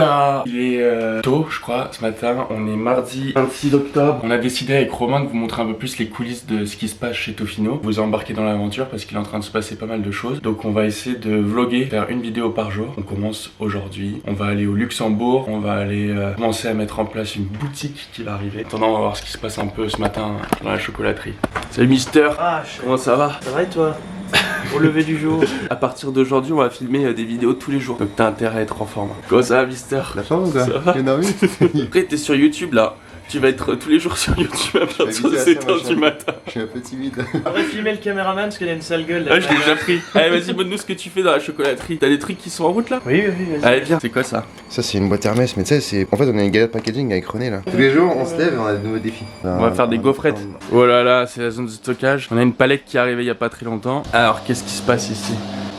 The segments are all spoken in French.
Hola. Il est tôt je crois ce matin, on est mardi 26 octobre. On a décidé avec Romain de vous montrer un peu plus les coulisses de ce qui se passe chez Tofino. Vous embarquer dans l'aventure parce qu'il est en train de se passer pas mal de choses. Donc on va essayer de vlogger, faire une vidéo par jour. On commence aujourd'hui, on va aller au Luxembourg, on va aller commencer à mettre en place une boutique qui va arriver. En attendant on va voir ce qui se passe un peu ce matin dans la chocolaterie. Salut Mister, comment ça va? Ça va et toi? Au lever du jour. À partir d'aujourd'hui, on va filmer des vidéos tous les jours. Donc t'as intérêt à être en forme. Comment ça va, Mister? La forme ou quoi? Ça va? Après, t'es sur YouTube là. Tu vas être tous les jours sur YouTube à partir de 7h du matin. Je suis un peu timide. On va filmer le caméraman parce qu'il a une sale gueule. Ah, je l'ai déjà pris. Allez, vas-y, montre-nous ce que tu fais dans la chocolaterie. T'as des trucs qui sont en route là? Oui, vas-y. Allez, viens. C'est quoi ça? Ça, c'est une boîte Hermès, mais tu sais, c'est. En fait, on a une galette packaging avec René là. Tous les jours, on se lève et on a de nouveaux défis. On va faire des gaufrettes. Oh là là, c'est la zone de stockage. On a une palette qui est arrivée il y a pas très longtemps. Alors, qu'est-ce qui se passe ici?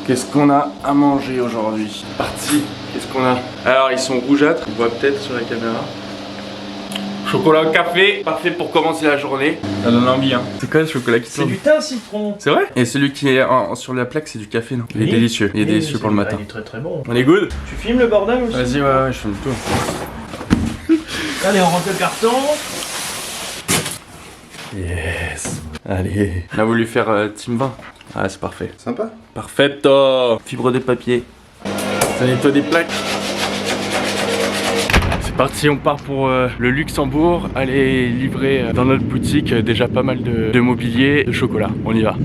Qu'est-ce qu'on a à manger aujourd'hui? Parti. Qu'est-ce qu'on a? Alors, ils sont rougeâtres. On voit peut-être sur la caméra. Chocolat au café, parfait pour commencer la journée. Ça donne envie hein. C'est quoi le chocolat qui C'est du thym citron. C'est vrai? Et celui qui est sur la plaque c'est du café non? Il est délicieux, il est délicieux pour le matin. Il est très bon. On est good? Tu filmes le bordel aussi? Vas-y ouais, je filme tout. Allez on rentre le carton. Yes. Allez. On a voulu faire Team 20. Ah c'est parfait. Sympa. Parfaito. Fibre de papier. Ça nettoie des plaques. C'est parti, on part pour le Luxembourg, aller livrer dans notre boutique déjà pas mal de mobilier, de chocolat. On y va.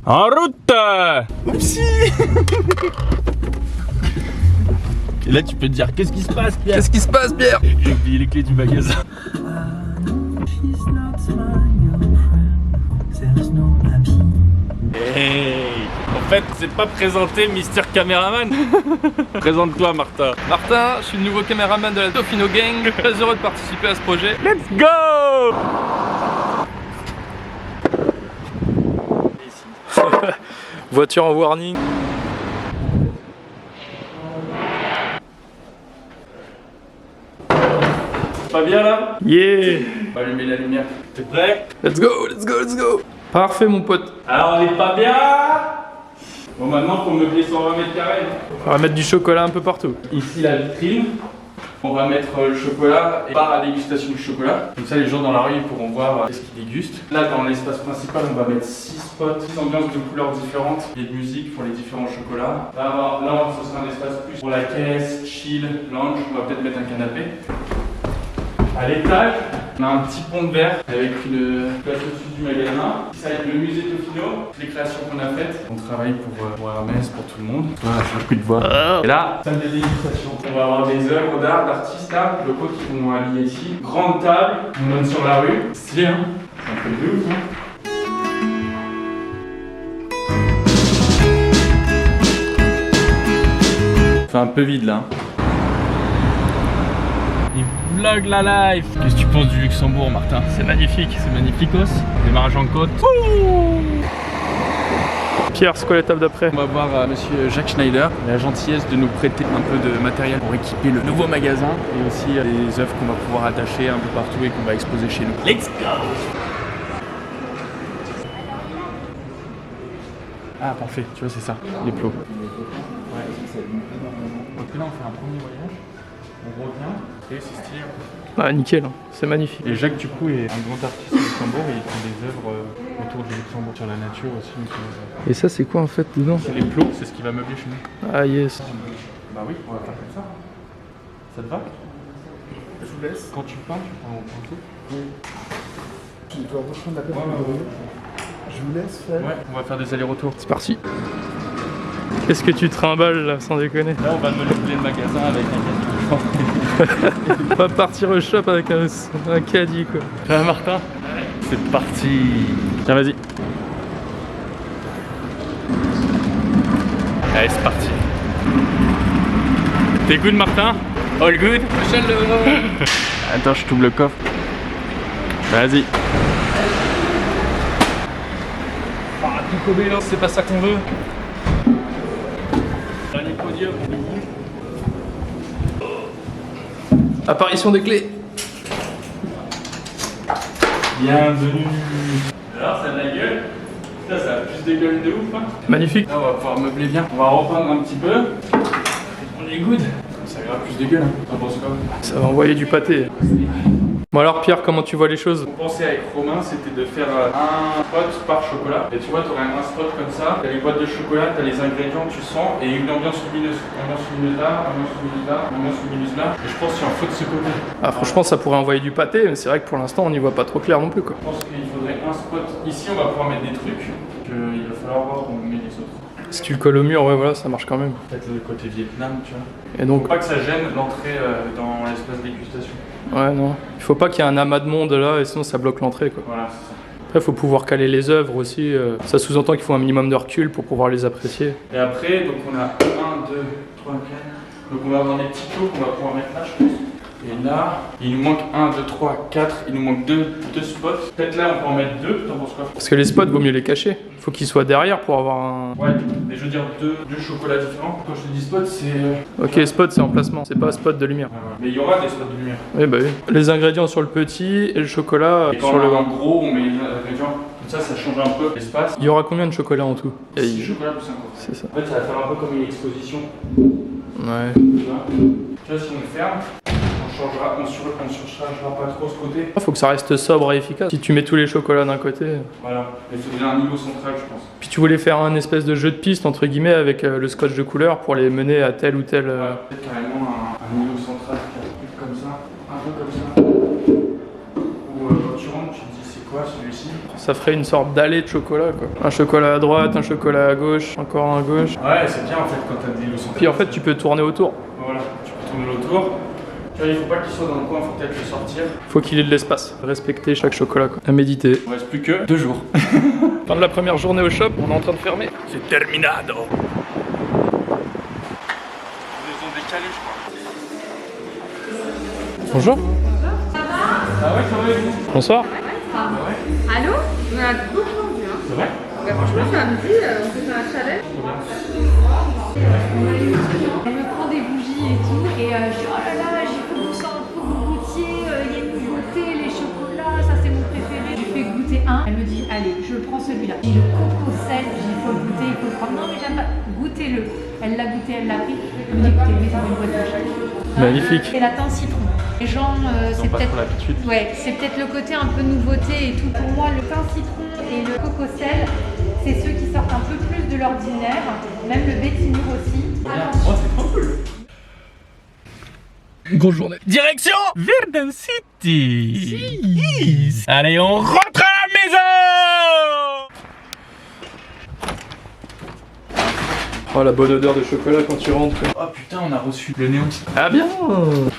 En route! Oupsie! Et là tu peux te dire qu'est-ce qui se passe Pierre? Qu'est-ce qui se passe Pierre? J'ai oublié les clés du magasin. Hey! En fait, c'est pas présenté Mister Caméraman. Présente-toi, Martin. Martin, je suis le nouveau caméraman de la Tofino Gang. Très heureux de participer à ce projet. Let's go! Voiture en warning. Pas bien là? Yeah! On va allumer la lumière. T'es prêt? Let's go, let's go, let's go! Parfait, mon pote. Alors, on est pas bien? Bon, maintenant, faut meubler 120 mètres carrés. On va mettre du chocolat un peu partout. Ici, la vitrine. On va mettre le chocolat et bar à dégustation du chocolat. Comme ça, les gens dans la rue ils pourront voir ce qu'ils dégustent. Là, dans l'espace principal, on va mettre 6 spots, 6 ambiances de couleurs différentes et de musique pour les différents chocolats. Là, ce sera un espace plus pour la caisse, chill, lounge. On va peut-être mettre un canapé. À l'étage, on a un petit pont de verre avec une place au-dessus du magasin. Ça va être le musée Tofino, les créations qu'on a faites. On travaille pour Hermès, pour tout le monde. Voilà, j'ai plus de voix. Et là, salle de dégustation. On va avoir des œuvres d'art, d'artistes là, locaux qui vont allier ici. Grande table, on donne sur la rue. Stylé hein? C'est un peu de ouf hein? C'est un peu vide là. Vlog la life. Qu'est-ce que tu penses du Luxembourg, Martin? C'est magnifique, c'est magnificos. Démarrage en côte. Pierre, c'est quoi l'étape d'après? On va voir monsieur Jacques Schneider. Il a la gentillesse de nous prêter un peu de matériel pour équiper le nouveau magasin et aussi des œuvres qu'on va pouvoir attacher un peu partout et qu'on va exposer chez nous. Let's go! Ah parfait, tu vois c'est ça, les plots. Ouais, donc là on fait un premier voyage, on revient et c'est stylé. Ah nickel, c'est magnifique. Et Jacques du coup est un grand artiste au Luxembourg et il fait des œuvres autour du Luxembourg sur la nature aussi. Et ça c'est quoi en fait dedans? C'est les plots, c'est ce qui va meubler chez nous. Ah yes. Bah oui, on va faire comme ça. Ça te va? Je vous laisse. Quand tu pars, tu prends au pinceau. Oui. Tu dois reprendre la peine. Je vous laisse faire. Ouais, on va faire des allers-retours. C'est parti. Qu'est-ce que tu trimbales là, sans déconner? Là, on va meubler le magasin avec un caddie. On va partir au shop avec un caddie quoi. Ça va Martin? C'est parti. Tiens, vas-y. Allez, c'est parti. T'es good Martin? All good? Attends, je t'ouvre le coffre. Vas-y. Pico Bélo, c'est pas ça qu'on veut. Dernier podium, on debout. Apparition des clés. Bienvenue. Alors, ça a de la gueule. Ça a plus de gueule de ouf. Hein. Magnifique. Là, on va pouvoir meubler bien. On va reprendre un petit peu. On est good. Ça ira plus dégueu, hein. T'en penses quoi? Ça va envoyer du pâté. Bon alors Pierre, comment tu vois les choses? On pensait avec Romain, c'était de faire un spot par chocolat. Et tu vois, tu aurais un spot comme ça, t'as les boîtes de chocolat, t'as les ingrédients que tu sens, et une ambiance lumineuse. Ambiance lumineuse là, ambiance lumineuse là, ambiance lumineuse là. Et je pense qu'il en faut de ce côté. Ah franchement ça pourrait envoyer du pâté, mais c'est vrai que pour l'instant on n'y voit pas trop clair non plus quoi. Je pense qu'il faudrait un spot. Ici, on va pouvoir mettre des trucs, qu'il va falloir voir où on met les autres. Si tu le colles au mur, ouais voilà, ça marche quand même. Peut-être le côté Vietnam, tu vois. Et donc, Faut pas que ça gêne l'entrée dans l'espace dégustation. ouais non, il faut pas qu'il y ait un amas de monde là, et sinon ça bloque l'entrée quoi. Voilà, c'est ça. Après il faut pouvoir caler les œuvres aussi, ça sous-entend qu'il faut un minimum de recul pour pouvoir les apprécier. Et après, donc on a 1, 2, 3, 4. Donc on va avoir des petits clos qu'on va pouvoir mettre là, je pense. Et là, il nous manque 1, 2, 3, 4. Il nous manque deux spots. Peut-être là, on peut en mettre 2. T'en penses quoi? Parce que les spots, vaut mieux les cacher. Faut qu'ils soient derrière pour avoir un... Ouais, mais je veux dire deux chocolats différents. Quand je te dis spot, c'est... Ok, spot c'est emplacement, c'est pas spot de lumière. Ouais, ouais. Mais il y aura des spots de lumière. Oui bah oui. Les ingrédients sur le petit et le chocolat Et quand sur le on a grand. un gros, on met les ingrédients. Comme ça change un peu l'espace. Il y aura combien de chocolat en tout? 6 chocolats plus 50. C'est ça. En fait, ça va faire un peu comme une exposition. Ouais. Tu vois, si on le ferme, on surchargera pas trop ce côté. Faut que ça reste sobre et efficace. Si tu mets tous les chocolats d'un côté... Voilà, il faudrait un niveau central, je pense. Puis tu voulais faire un espèce de jeu de piste entre guillemets avec le scotch de couleur pour les mener à tel ou tel... Ouais, peut-être carrément un niveau central, comme ça, un peu comme ça. Ou quand tu rentres, tu te dis c'est quoi celui-ci? Ça ferait une sorte d'allée de chocolat quoi. Un chocolat à droite, un chocolat à gauche, encore un à gauche. Ouais, c'est bien en fait quand t'as des niveaux centrales. Puis en fait tu peux tourner autour. Voilà, tu peux tourner autour. Tu vois, il faut pas qu'il soit dans le coin, il faut peut-être le sortir. Faut qu'il ait de l'espace. Respecter chaque chocolat quoi. À méditer. Il ne reste plus que 2 jours. Fin de la première journée au shop, on est en train de fermer. C'est terminado. Ils les ont décalés, je crois. Bonjour. Ah ouais, ça va et vous? Bonsoir. Allô? On a beaucoup entendu, hein. C'est vrai? Bah, franchement, samedi, on fait un chalet. Elle me prend des bougies et tout, et je dis oh là là, j'ai faut que vous goûtiez, il y a une nouveauté, les chocolats, ça c'est mon préféré. Je lui fais goûter un, elle me dit allez, je prends celui-là. J'ai le coco sel, j'ai dit il faut le goûter, il faut le prendre. Non mais j'aime pas, goûtez-le. Elle l'a goûté, elle l'a pris. Elle me dit écoutez, mettez-moi une boîte de chaque. Magnifique. Et la teinte citron. Les gens, c'est peut-être c'est peut-être le côté un peu nouveauté et tout. Pour moi, le pain citron et le coco sel, c'est ceux qui sortent un peu plus de l'ordinaire. Même le bétimur aussi. Oh, c'est trop cool. Grosse journée. Direction Verdun City. Allez, on rentre à la maison. Oh la bonne odeur de chocolat quand tu rentres. Oh putain, on a reçu le néon. Ah bien.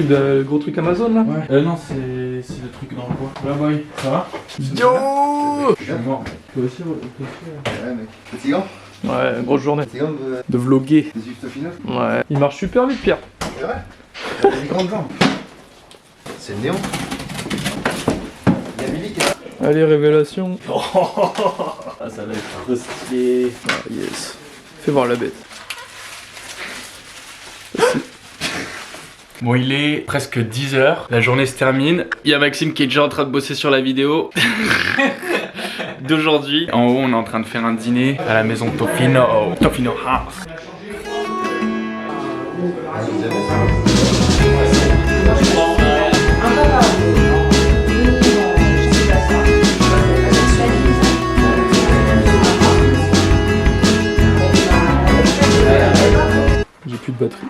Le gros truc Amazon là. Ouais. Non, c'est le truc dans le bois. Là, boy, ça va? Yo. Je suis mort. Ouais, mec. Petit gant? Ouais, grosse journée. Petit gant De vloguer. de Giftofino? Ouais. Il marche super vite Pierre. C'est vrai? Il a des grandes jambes. C'est le néon. Il y a Billy qui est là. Allez, révélation. Ah, ça va être trop stylé. Ah, yes. Fais voir la bête. Bon, il est presque 10h, la journée se termine. Il y a Maxime qui est déjà en train de bosser sur la vidéo d'aujourd'hui. En haut, on est en train de faire un dîner à la maison Tofino House. J'ai plus de batterie.